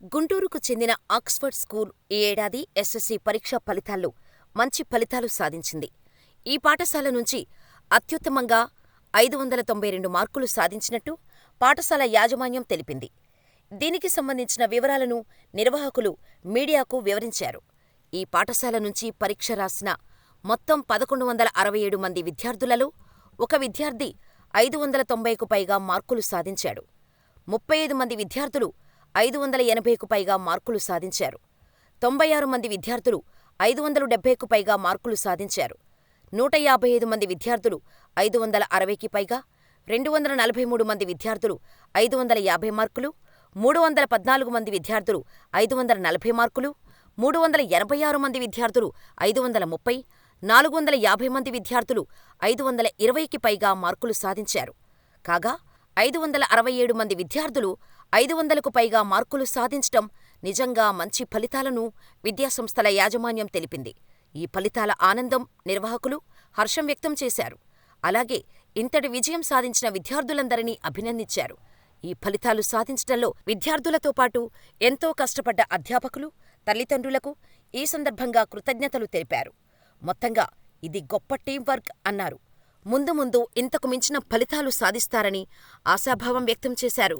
గుంటూరుకు చెందిన Oxford school ఈ ఏడాది ఎస్ఎస్సీ పరీక్షా ఫలితాల్లో మంచి ఫలితాలు సాధించింది. ఈ పాఠశాల నుంచి అత్యుత్తమంగా 592 మార్కులు సాధించినట్టు పాఠశాల యాజమాన్యం తెలిపింది. దీనికి సంబంధించిన వివరాలను నిర్వాహకులు మీడియాకు వివరించారు. ఈ పాఠశాల నుంచి పరీక్ష రాసిన మొత్తం 1167 మంది విద్యార్థులలో ఒక విద్యార్థి 590కు పైగా మార్కులు సాధించాడు. 35 మంది విద్యార్థులు 580కు పైగా మార్కులు సాధించారు. 96 మంది విద్యార్థులు 570కు పైగా మార్కులు సాధించారు. 155 మంది విద్యార్థులు 560కి పైగా, 243 మంది విద్యార్థులు 550 మార్కులు, 314 మంది విద్యార్థులు 540 మార్కులు, 386 మంది విద్యార్థులు 530, 450 మంది విద్యార్థులు 520కి పైగా మార్కులు సాధించారు. కాగా 567 మంది విద్యార్థులు 500కు పైగా మార్కులు సాధించటం నిజంగా మంచి ఫలితాలను విద్యాసంస్థల యాజమాన్యం తెలిపింది. ఈ ఫలితాల ఆనందం నిర్వాహకులు హర్షం వ్యక్తం చేశారు. అలాగే ఇంతటి విజయం సాధించిన విద్యార్థులందరినీ అభినందించారు. ఈ ఫలితాలు సాధించటంలో విద్యార్థులతో పాటు ఎంతో కష్టపడ్డ అధ్యాపకులు, తల్లిదండ్రులకు ఈ సందర్భంగా కృతజ్ఞతలు తెలిపారు. మొత్తంగా ఇది గొప్ప టీం వర్క్ అన్నారు. ముందు ముందు ఇంతకు మించిన ఫలితాలు సాధిస్తారని ఆశాభావం వ్యక్తం చేశారు.